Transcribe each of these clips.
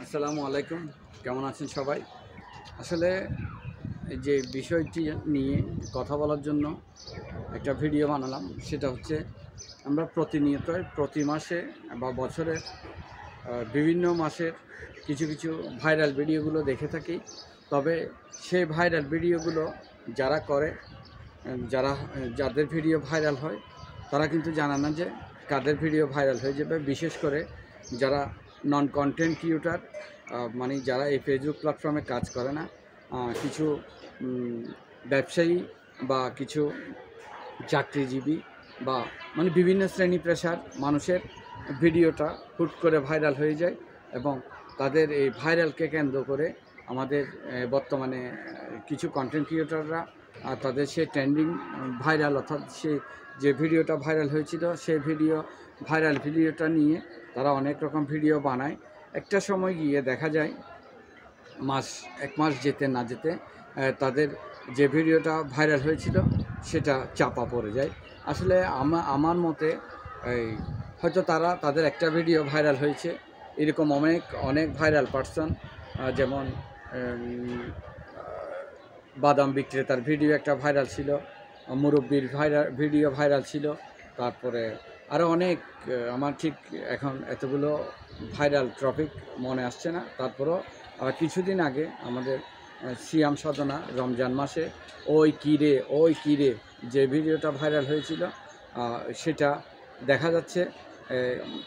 আসসালামু আলাইকুম। কেমন আছেন সবাই? আসলে এই যে বিষয়টি নিয়ে কথা বলার জন্য একটা ভিডিও বানালাম। সেটা হচ্ছে আমরা প্রতিনিয়তই প্রতি মাসে বা বছরের বিভিন্ন মাসের কিছু ভাইরাল ভিডিওগুলো দেখে থাকি। তবে সেই ভাইরাল ভিডিওগুলো যারা করে, যাদের ভিডিও ভাইরাল হয়, তারা কিন্তু জানে না যে কাদের ভিডিও ভাইরাল হয়ে যাবে। বিশেষ করে যারা নন কন্টেন্ট ক্রিয়েটর, মানে যারা এই ফেসবুক প্ল্যাটফর্মে কাজ করে না, কিছু ব্যবসায়ী বা কিছু চাকরিজীবী বা মানে বিভিন্ন শ্রেণী পেশার মানুষের ভিডিওটা হুট করে ভাইরাল হয়ে যায় এবং তাদের এই ভাইরালকে কেন্দ্র করে আমাদের বর্তমানে কিছু কন্টেন্ট ক্রিয়েটররা তাদের সেই ট্রেন্ডিং ভাইরাল, অর্থাৎ সে যে ভিডিওটা ভাইরাল হয়েছিল সেই ভাইরাল ভিডিওটা নিয়ে তারা অনেক রকম ভিডিও বানায়। একটা সময় গিয়ে দেখা যায় এক মাস যেতে না যেতে তাদের যে ভিডিওটা ভাইরাল হয়েছিল সেটা চাপা পড়ে যায়। আসলে আমার মতে এই হয়তো তাদের একটা ভিডিও ভাইরাল হয়েছে, এরকম অনেক ভাইরাল পারসন, যেমন বাদাম বিক্রেতার ভিডিও একটা ভাইরাল ছিল, মুরব্বির ভিডিও ভাইরাল ছিল, তারপরে আরও অনেক, আমার ঠিক এখন এতগুলো ভাইরাল টপিক মনে আসছে না। তারপরও কিছুদিন আগে আমাদের সিয়াম সাধনা রমজান মাসে ওই কিরে যে ভিডিওটা ভাইরাল হয়েছিল, সেটা দেখা যাচ্ছে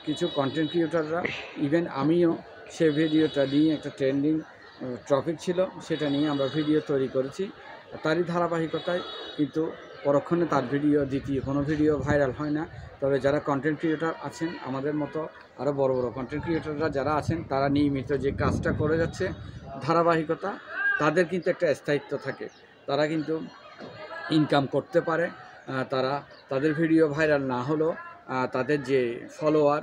কিছু কন্টেন্ট ক্রিয়েটররা, ইভেন আমিও সে ভিডিওটা নিয়ে একটা ট্রেন্ডিং টপিক ছিল, সেটা নিয়ে আমরা ভিডিও তৈরি করেছি। তারই ধারাবাহিকতায় কিন্তু পরক্ষণে তার দ্বিতীয় কোনো ভিডিও ভাইরাল হয় না। তবে যারা কন্টেন্ট ক্রিয়েটর আছেন, আমাদের মতো আরও বড় কন্টেন্ট ক্রিয়েটররা যারা আছেন, তারা নিয়মিত যে কাজটা করে যাচ্ছে ধারাবাহিকতা, তাদের কিন্তু একটা স্থায়িত্ব থাকে, তারা কিন্তু ইনকাম করতে পারে। তাদের ভিডিও ভাইরাল না হলেও তাদের যে ফলোয়ার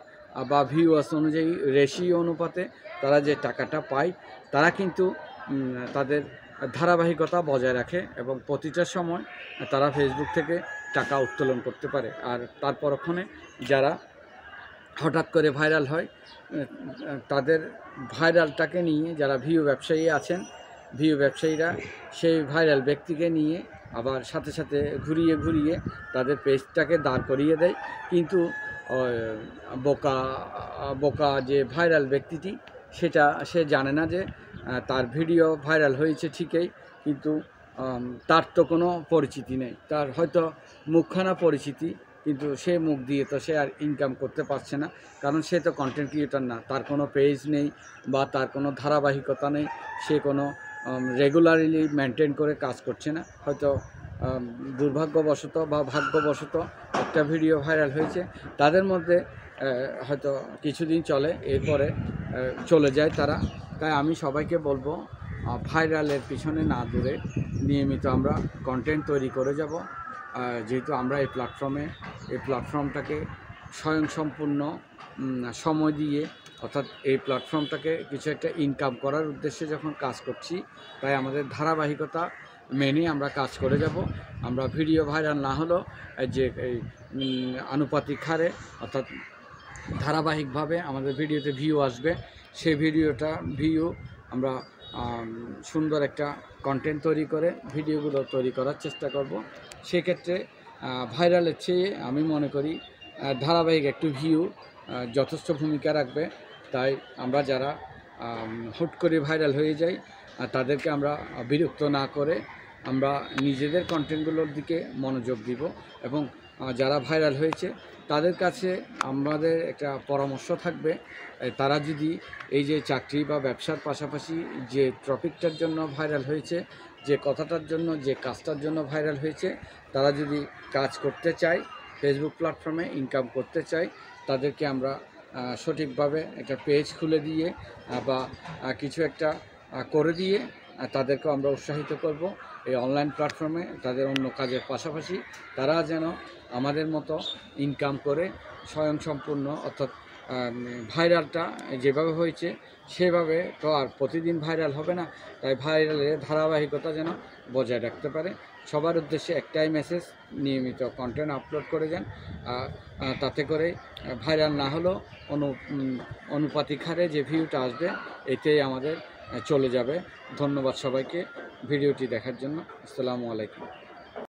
বা ভিউয়ার্স অনুযায়ী রেশিও অনুপাতে তারা যে টাকাটা পায়, তারা কিন্তু তাদের ধারাবাহিকতা বজায় রাখে এবং প্রতিটা সময় তারা ফেসবুক থেকে টাকা উত্তোলন করতে পারে। আর তার পরক্ষণে যারা হঠাৎ করে ভাইরাল হয়, তাদের ভাইরালটাকে নিয়ে যারা ভিউ ব্যবসায়ীরা সেই ভাইরাল ব্যক্তিকে নিয়ে আবার সাথে সাথে ঘুরিয়ে তাদের পেজটাকে দাঁড় করিয়ে দেয়। কিন্তু বোকা যে ভাইরাল ব্যক্তিটি, সে জানে না যে তার ভিডিও ভাইরাল হয়েছে ঠিকই, কিন্তু তার তো কোনো পরিচিতি নেই, তার হয়তো মুখখানা পরিচিতি, কিন্তু সে মুখ দিয়ে তো সে আর ইনকাম করতে পারছে না, কারণ সে তো কন্টেন্ট ক্রিয়েটর না, তার কোনো পেজ নেই বা তার কোনো ধারাবাহিকতা নেই, সে কোনো রেগুলারলি মেনটেন করে কাজ করছে না। হয়তো দুর্ভাগ্যবশত বা ভাগ্যবশত একটা ভিডিও ভাইরাল হয়েছে, তাদের মধ্যে হয়তো কিছুদিন চলে, এরপরে চলে যায় তারা। তাই আমি সবাইকে বলবো, ভাইরালের পিছনে না দৌড়ে নিয়মিত আমরা কন্টেন্ট তৈরি করে যাব। যেহেতু আমরা এই প্ল্যাটফর্মটাকে স্বয়ংসম্পূর্ণ সময় দিয়ে, অর্থাৎ এই প্ল্যাটফর্মটাকে কিছু একটা ইনকাম করার উদ্দেশ্যে যখন কাজ করছি, তাই আমাদের ধারাবাহিকতা মেনে আমরা কাজ করে যাব। আমরা ভিডিও ভাইরাল না হলেও যে এই আনুপাতিক হারে, অর্থাৎ ধারাবাহিকভাবে আমাদের ভিডিওতে ভিউ আসবে, সেই ভিউ আমরা সুন্দর একটা কন্টেন্ট তৈরি করে ভিডিওগুলো তৈরি করার চেষ্টা করব। সেক্ষেত্রে ভাইরালের চেয়ে আমি মনে করি ধারাবাহিক একটু ভিউ যথেষ্ট ভূমিকা রাখবে। তাই আমরা যারা হুট করে ভাইরাল হয়ে যাই, তাদেরকে আমরা বিরক্ত না করে আমরা নিজেদের কন্টেন্টগুলোর দিকে মনোযোগ দিব এবং যারা ভাইরাল হয়েছে তাদের কাছে আমাদের একটা পরামর্শ থাকবে, তারা যদি এই যে চাকরি বা ব্যবসার পাশাপাশি যে টপিকটার জন্য ভাইরাল হয়েছে, যে কথাটার জন্য, যে কাজটার জন্য ভাইরাল হয়েছে, তারা যদি কাজ করতে চায়, ফেসবুক প্ল্যাটফর্মে ইনকাম করতে চায়, তাদেরকে আমরা সঠিকভাবে একটা পেজ খুলে দিয়ে বা কিছু একটা করে দিয়ে তাদেরকেও আমরা উৎসাহিত করব এই অনলাইন প্ল্যাটফর্মে তাদের অন্য কাজের পাশাপাশি তারা যেন আমাদের মতো ইনকাম করে স্বয়ংসম্পূর্ণ, অর্থাৎ ভাইরালটা যেভাবে হয়েছে সেভাবে তো আর প্রতিদিন ভাইরাল হবে না, তাই ভাইরালের ধারাবাহিকতা যেন বজায় রাখতে পারে। সবার উদ্দেশ্যে একটাই মেসেজ, নিয়মিত কন্টেন্ট আপলোড করে যান। তাতে করে ভাইরাল না হলেও অনুপাতিক হারে যে ভিউটা আসবে এতেই আমাদের চলে যাবে। ধন্যবাদ সবাইকে ভিডিওটি দেখার জন্য। আসসালামু আলাইকুম।